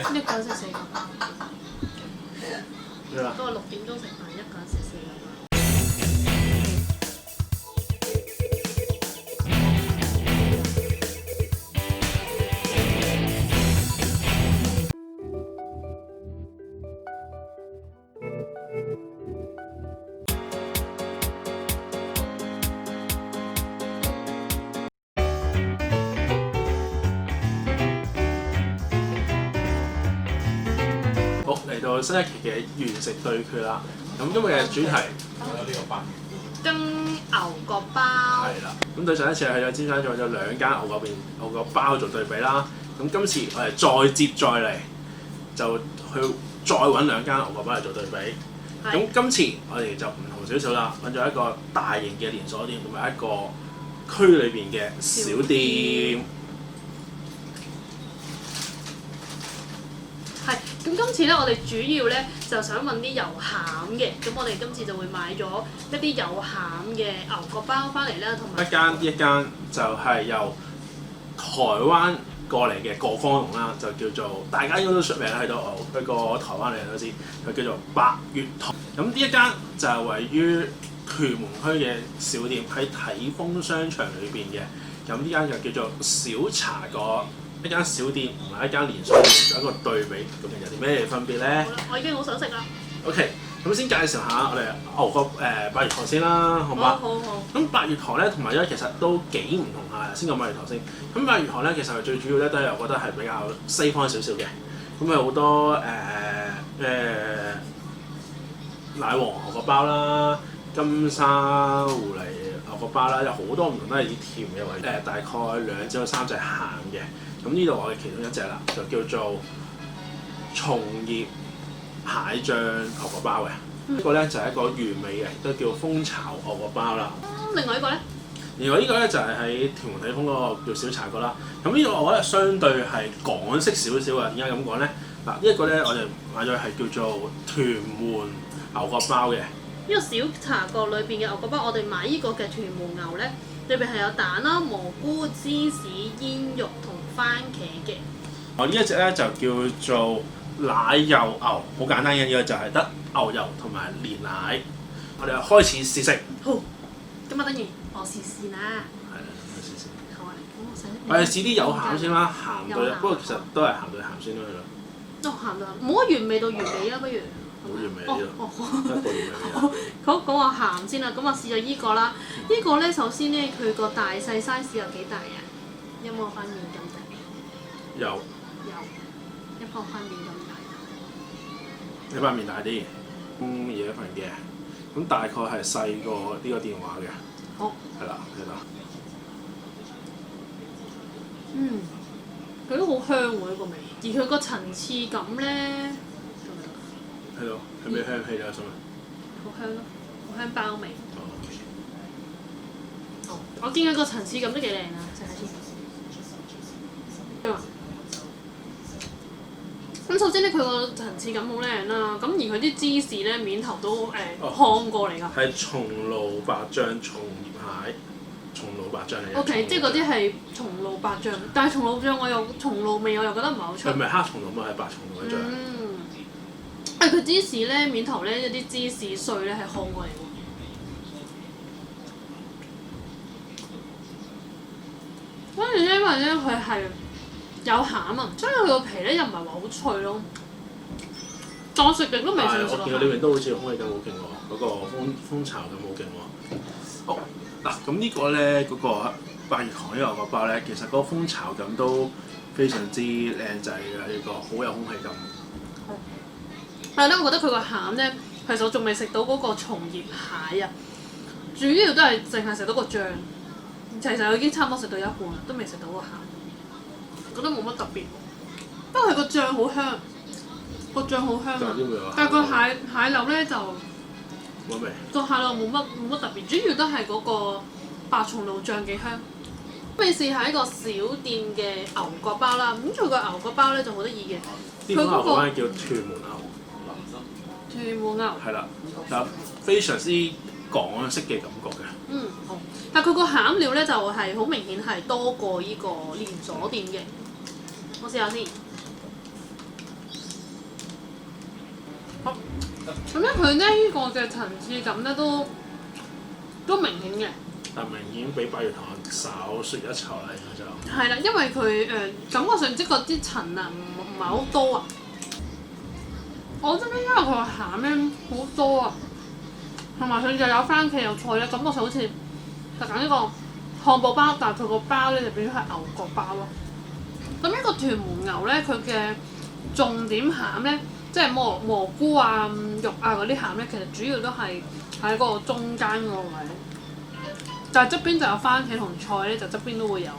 一個人食4個包。咩啊？嗰個6點鐘食飯，一個人食4個包。好，嚟到新一期嘅原食對決啦。咁今日嘅主題跟牛角包。係啦。咁對上一次去咗尖沙咀有2間牛角包做對比啦。咁今次我哋再接再厲，就去再揾2間牛角包嚟做對比。咁今次我哋就唔同少少啦，揾咗一個大型嘅連鎖店同埋一個區裏邊嘅小店。係，咁今次咧，我哋主要咧就想揾啲有餡嘅，咁我哋今次就會買咗一啲有餡嘅牛角包翻嚟啦，同埋一間就係由台灣過嚟嘅過江龍啦，就叫做大家應該都出名喺度，一個台灣嚟人都知，就叫做百月堂。咁呢一間就係位於屯門區嘅小店，喺體豐商場裏邊嘅。咁呢間就叫做小茶閣。一間小店同埋一間連鎖店做一個對比，咁有啲咩分別咧？好啦，我已經好想食啦。OK，咁先介紹下我哋牛角百月堂先啦，好嘛？好。咁百月堂咧同埋其實都幾唔同下，先講百月堂先。咁百月堂咧其實最主要咧都係我覺得係比較西方少少嘅，咁有好多奶黃牛角包啦、金沙狐狸牛角包啦，有好多唔同都係以甜嘅為大概2至3隻鹹嘅。咁呢度我哋其中一隻啦，就叫做松葉蟹醬牛角包嘅。呢個咧就係一個原味嘅，都叫蜂巢牛角包啦。另外一個咧？另外呢個咧就係喺屯門體豐嗰個叫小茶閣啦。咁呢個我覺得相對係港式少少啊。點解咁講咧？嗱，呢一個咧我哋買咗係叫做屯門牛角包嘅。呢個小茶閣裏邊嘅牛角包，我哋買呢個嘅屯門牛咧，裏邊係有蛋啦、蘑菇、芝士、煙肉同番茄嘅。呢一隻咧就叫做奶油牛，好簡單嘅，呢個就係得牛油同埋煉奶。我哋開始試食。好，咁啊，等於我試試啦。係啦，試試。好啊，咁我使。我哋試啲有鹹先啦，鹹對，不過其實都係鹹對鹹先啦。哦，鹹對鹹，冇乜原味到原味啊，不如。好原味呢度。一個原味好，講話鹹先啦，咁我試咗依個啦。呢個咧，首先咧，佢個大細 size 有幾大啊？有冇我塊面咁大？有。有，一個塊面咁大。你塊面大啲，嘢一份嘅，咁大概係細過呢個電話嘅。好。係啦，係啦。佢都好香喎呢個味，而佢個層次感咧，係咯，係咪香氣啊？想問。好香咯，好香包味。哦。好，我見佢個層次感都幾靚啊！食下先。咁首先咧，佢個層次感好靚啦，咁而佢啲芝士咧面頭都烘過嚟㗎。係松露白醬松葉蟹，松露白醬嚟嘅。O.K. 即係嗰啲係松露白醬，但係松露醬松露味我又覺得唔係好出。佢唔係黑松露嘛，係白松露嘅醬。佢芝士咧面頭咧一啲芝士碎咧係烘過嚟喎。跟住咧，因為咧佢係有餡啊，所以佢個皮咧又唔係話好脆咯。但我食極都未試過。我見到呢邊都好似空氣感好勁喎，嗰個蜂巢感好勁喎。好嗱，咁呢個咧嗰個百月堂呢個牛角包咧，其實嗰個蜂巢感都非常之靚仔嘅，呢個好有空氣感。但係咧，我覺得佢個餡咧，其實我仲未食到嗰個松葉蟹啊，主要都係淨係食到個醬。其實我已經差唔多食到一半啦，都未食到個餡，覺得冇乜特別。不過佢個醬好香，個醬好香啊！但係個蟹柳咧就冇味。個蟹柳冇乜特別，主要都係嗰個白松露醬幾香。未試下一個小店嘅牛角包啦，咁佢個牛角包咧就好得意嘅，佢嗰個叫屯門牛。屯門牛。係啦，有非常之港式嘅感覺嘅。好。但佢個餡料咧就係好明顯係多過呢個連鎖店嘅。我試下先。咁咧佢咧呢個嘅層次感咧都明顯嘅。但明顯比八月堂稍遜一籌啦，應該就係啦，因為佢感覺上即係嗰啲層啊唔係好多啊。我覺得因為佢個餡咧好多啊，同埋佢又有番茄有菜咧，感覺上好似就揀呢個漢堡包，但係佢個包咧就變咗係牛角包咯。咁呢個屯門牛咧，佢嘅重點餡咧，即係蘑菇啊、肉啊嗰啲餡咧，其實主要都係喺嗰個中間嗰個位。但係側邊就有番茄同菜咧，就側邊都會有嘅。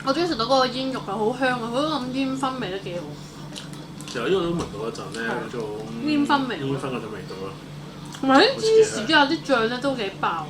我中意食到嗰個煙肉啊，好香啊！佢嗰種煙燻味都幾好。其實呢個都聞到一陣咧嗰種煙燻味，煙燻嗰種味道咯。同埋啲芝士有啲醬咧都幾爆。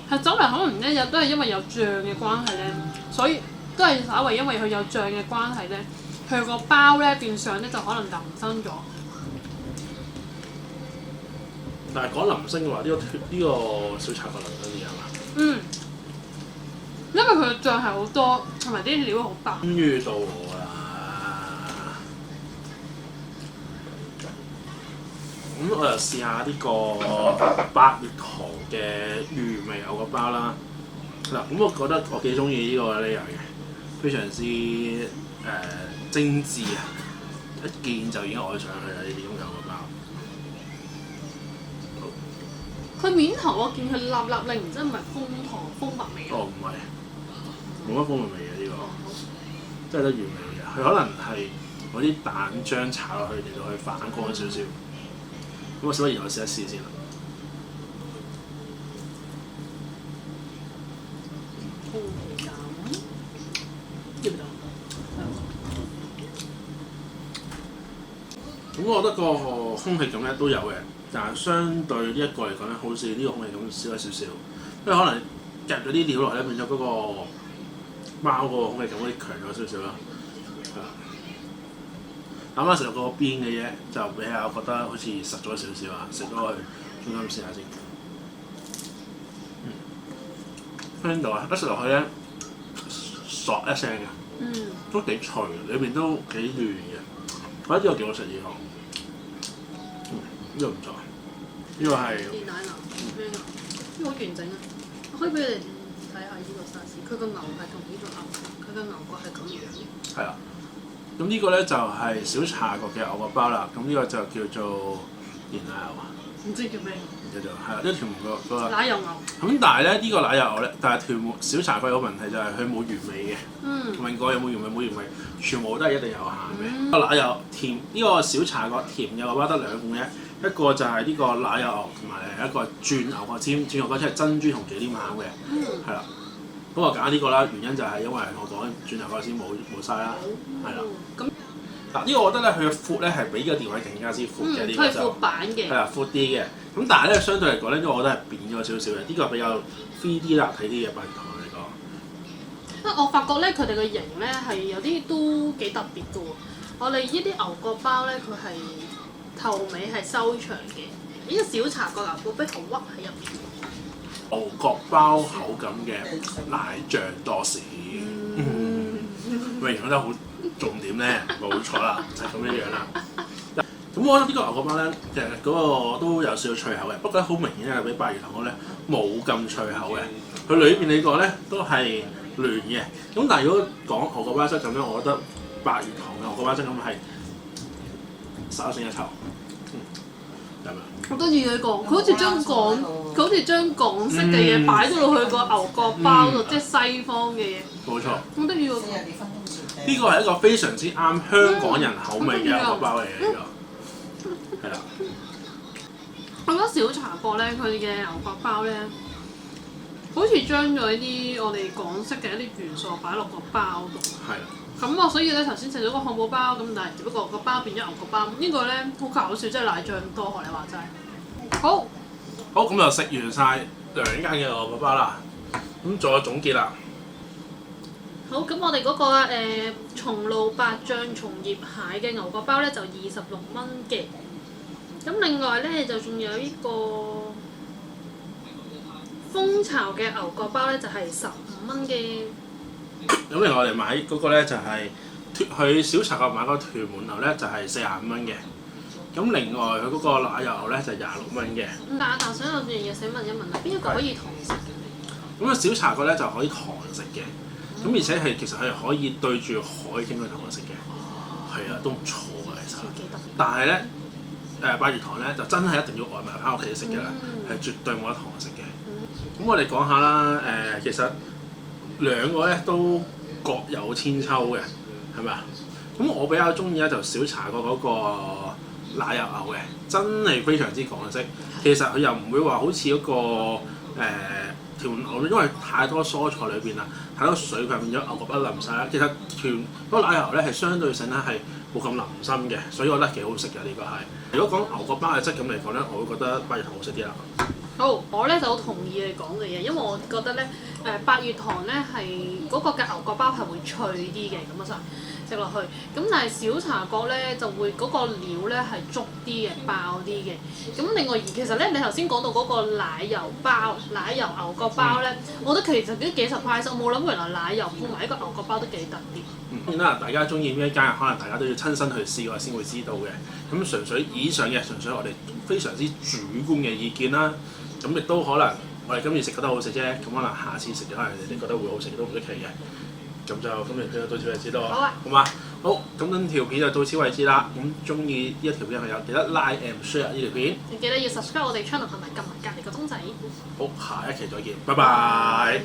係走嚟可能咧，都係因為有醬嘅關係咧，所以都係稍為因為佢有醬嘅關係咧，佢個包咧變相咧就可能淋身咗。但係講林星嘅話，呢個小茶個林星啲係嘛？嗯，因為佢嘅醬係好多，同埋啲料好爆。終於到我啦！咁我就試下呢個八月堂嘅魚味牛角包啦。嗱，咁我覺得我幾中意呢個 layer 嘅，非常之精緻啊！一見就已經愛上佢啦，呢啲咁嘅牛角包。佢面頭我見佢立立令，唔知係咪蜂蜜味啊？哦，唔係，冇乜蜂蜜味嘅呢個，真係得原味嘅。佢可能係嗰啲蛋漿炒落去嚟到去反光少少。咁我小不然我試一試先啦。咁我覺得個空氣感咧都有嘅。但係相對呢一個嚟講咧，好似呢個空氣感少咗少少，因為可能夾咗啲料落咧，變咗嗰個貓嗰個空氣感會強咗少少啦。係啦，啱啱食落個邊嘅嘢就比較覺得好似實咗少少啊，食咗去中間試下先。聽到啊，一食落去咧，嗦一聲嘅，都幾脆，裏邊都幾嫩嘅，我覺得呢個幾好食呢個。呢個唔錯，呢個係熱奶牛，呢個好完整啊！我可以俾你哋睇下呢個 size，佢個牛係同呢個牛，佢個牛角係咁樣。係啦，咁呢個咧就係小茶角嘅牛角包啦。咁呢個就叫做熱奶牛啊，唔知叫咩？叫做係啦，呢個屯門個奶油牛。咁但係咧呢個奶油牛咧，但係屯門小茶角有個問題就係佢冇原味嘅。問過有冇原味？冇原味，全部都係一定有鹹嘅。個奶油甜，呢個小茶角甜嘅牛角包得兩款嘅。一個就係呢個奶油牛，同埋一個轉牛角尖，轉牛角尖係珍珠同忌廉餡嘅，係啦。咁我揀呢個啦，原因就係因為我講轉牛角尖冇晒啦，係啦。咁嗱呢個我覺得咧，佢嘅闊咧係比呢個電位更加之闊嘅，呢個就佢係闊版嘅，係啦闊啲嘅。咁但係咧相對嚟講咧，呢個我覺得係扁咗少少嘅，呢個比較 3D 立體啲嘅八月堂嚟講。我發覺咧佢哋嘅型咧係有啲都幾特別嘅喎。我哋呢啲牛角包咧，佢係頭尾係收長嘅，呢個小茶角牛角逼頭屈喺入邊。牛角包口感嘅奶醬多士，咪講得好重點咧，冇錯啦，就係咁樣樣啦。咁我覺得呢個牛角包咧，其實嗰個都有少少脆口嘅，不過好明顯係比八月堂嗰咧冇咁脆口嘅。佢裏邊你講咧都係嫩嘅，咁但係如果講牛角包質感咧，我覺得八月堂嘅牛角包質感係稍勝一籌。係咪？好得意嘅個，佢好似將港式嘅嘢擺咗落去個牛角包度，即係西方嘅嘢。冇錯。好得意喎！呢個係一個非常之啱香港人口味嘅牛角包嚟嘅，呢個係啦。我覺得小茶角咧，佢嘅牛角包咧，好似將咗一啲我哋港式嘅一啲元素擺落個包度。係啦。咁我所以咧頭先食咗個漢堡包，咁但係只不過個包變咗牛角包。呢個咧好搞笑，即係奶醬多，學你話齋。好，好咁就食完晒兩間嘅牛角包啦。咁做個總結啦。好，咁我哋嗰個松露白醬松葉蟹嘅牛角包咧就26蚊嘅。咁另外咧就仲有呢個蜂巢嘅牛角包咧就係15蚊嘅。咁另外我哋買嗰個咧就係去小茶角買嗰個屯門牛咧就係45蚊嘅。咁另外佢嗰個奶油牛咧就26蚊嘅。但想有樣嘢想問一問啊，邊一個可以堂食嘅？咁啊小茶角咧就可以堂食嘅，咁而且係其實係可以對住海景去堂食嘅，係啊都唔錯嘅其實。但係咧八月堂咧就真係一定要外賣翻屋企食嘅啦，係絕對冇得堂食嘅。咁我哋講下啦，其實兩個咧都各有千秋嘅，係咪啊？咁我比較中意咧就小茶角嗰個奶油牛嘅，真係非常之港式。其實佢又唔會話好似嗰個條牛，因為太多蔬菜裏邊啦，太多水分變咗牛角包淋晒啦。其實嗰個奶油咧係相對性咧係冇咁淋心嘅，所以我覺得幾好食嘅呢個係。如果講牛角包嘅質感嚟講咧，我會覺得八月堂好食啲啦。好，我咧就好同意你講嘅嘢，因為我覺得咧八月堂咧係嗰個嘅牛角包係會脆啲嘅，咁啊食落去。咁但係小茶角咧就會嗰個料咧係足啲嘅，爆啲嘅。咁另外其實咧你頭先講到嗰個奶油牛角包咧，我覺得其實都幾 surprise，我冇諗過原來奶油配埋一個牛角包都幾特別。當然啦，大家中意邊一間，可能大家都要親身去試過先會知道嘅。咁純粹以上嘅純粹我哋非常之主觀嘅意見啦。咁亦都可能我哋今次食覺得好食啫，咁可能下次食可能你哋覺得會好食都唔出奇嘅。咁就今日片就到此為止咯，好嘛？好，咁呢條片就到此為止啦。咁中意呢一條片嘅朋友記得 like and share 呢條片。記得要 subscribe 我哋 channel 同埋撳埋隔離個鐘仔。好，下一期再見，拜拜。